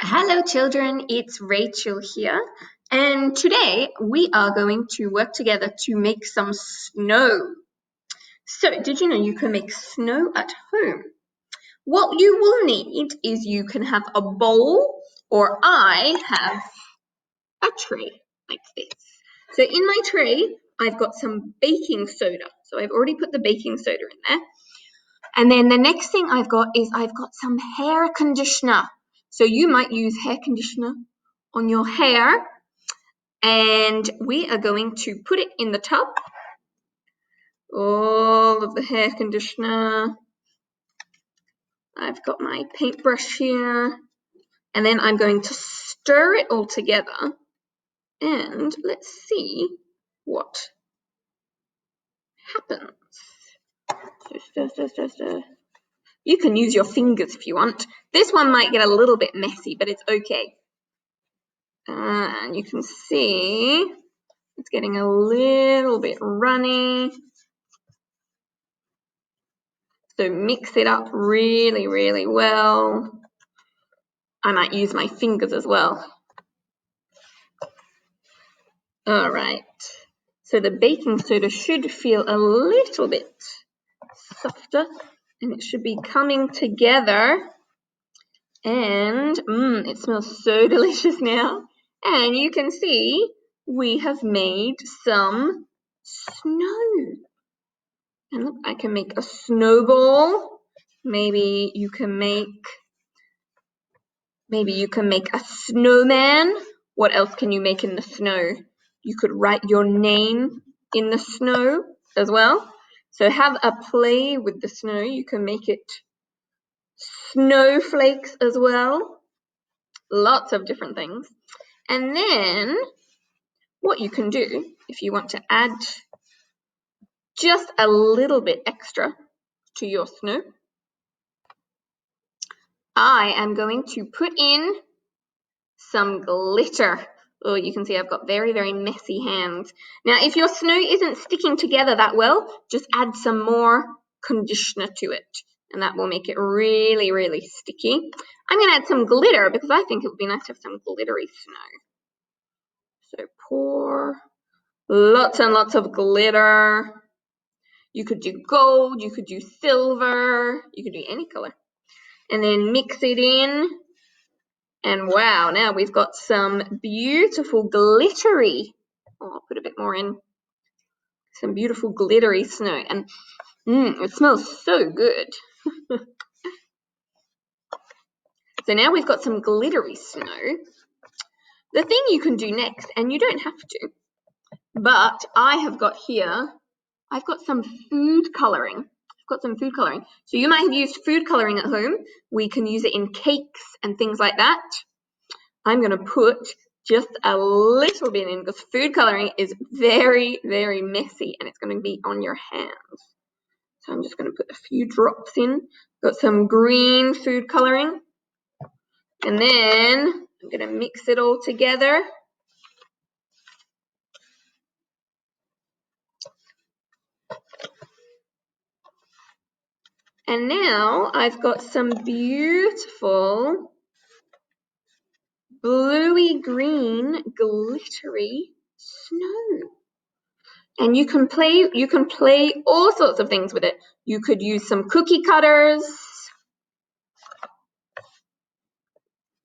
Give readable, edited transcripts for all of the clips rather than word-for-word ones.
Hello children, it's Rachel here, and today we are going to work together to make some snow. So, did you know you can make snow at home? What you will need is you can have a bowl, or I have a tray like this. So in my tray, I've got some baking soda. So I've already put the baking soda in there. And then the next thing I've got some hair conditioner. So you might use hair conditioner on your hair. And we are going to put it in the tub. All of the hair conditioner. I've got my paintbrush here. And then I'm going to stir it all together. And let's see what happens. So stir. You can use your fingers if you want. This one might get a little bit messy, but it's okay. And you can see it's getting a little bit runny. So mix it up really, really well. I might use my fingers as well. All right. So the baking soda should feel a little bit softer, and it should be coming together. And it smells so delicious now. And you can see we have made some snow. And look, I can make a snowball. Maybe you can make a snowman. What else can you make in the snow? You could write your name in the snow as well. So have a play with the snow. You can make it snowflakes as well. Lots of different things. And then what you can do if you want to add just a little bit extra to your snow, I am going to put in some glitter. Oh, you can see I've got very, very messy hands. Now, if your snow isn't sticking together that well, just add some more conditioner to it, and that will make it really, really sticky. I'm going to add some glitter because I think it would be nice to have some glittery snow. So pour lots and lots of glitter. You could do gold, you could do silver, you could do any color. And then mix it in. And wow, now we've got some beautiful glittery. Oh, I'll put a bit more in. Some beautiful glittery snow. And it smells so good. So now we've got some glittery snow. The thing you can do next, and you don't have to, but I've got some food coloring. So you might have used food coloring at home. We can use it in cakes and things like that. I'm going to put just a little bit in because food coloring is very, very messy and it's going to be on your hands. So I'm just going to put a few drops in. Got some green food coloring. And then I'm going to mix it all together. And now I've got some beautiful bluey green glittery snow. And you can play all sorts of things with it. You could use some cookie cutters.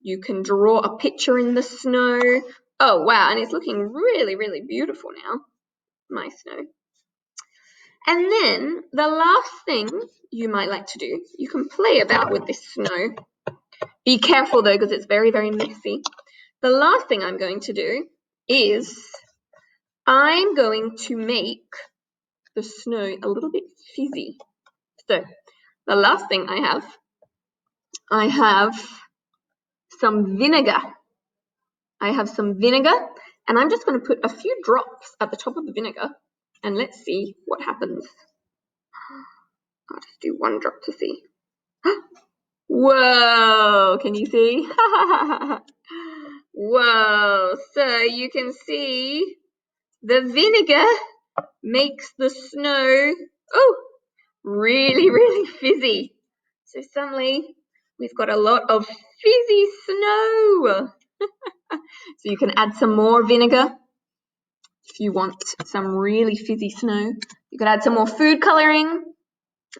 You can draw a picture in the snow. Oh wow, and it's looking really, really beautiful now, my snow. And then the last thing you might like to do, you can play about with this snow. Be careful though, because it's very, very messy. The last thing I'm going to do is I'm going to make the snow a little bit fizzy. So the last thing I have some vinegar. And I'm just going to put a few drops at the top of the vinegar, and let's see what happens. I'll just do one drop to see. Whoa, can you see? Whoa, so you can see the vinegar makes the snow, really, really fizzy. So suddenly we've got a lot of fizzy snow. So you can add some more vinegar if you want some really fizzy snow. You can add some more food coloring.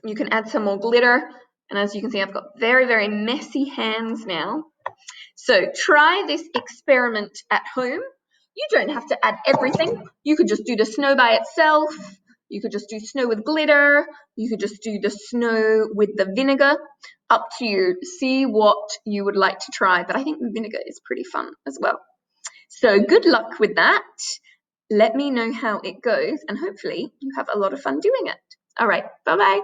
You can add some more glitter. And as you can see, I've got very, very messy hands now. So try this experiment at home. You don't have to add everything. You could just do the snow by itself. You could just do snow with glitter. You could just do the snow with the vinegar. Up to you. See what you would like to try. But I think the vinegar is pretty fun as well. So good luck with that. Let me know how it goes, and hopefully you have a lot of fun doing it. All right, bye-bye.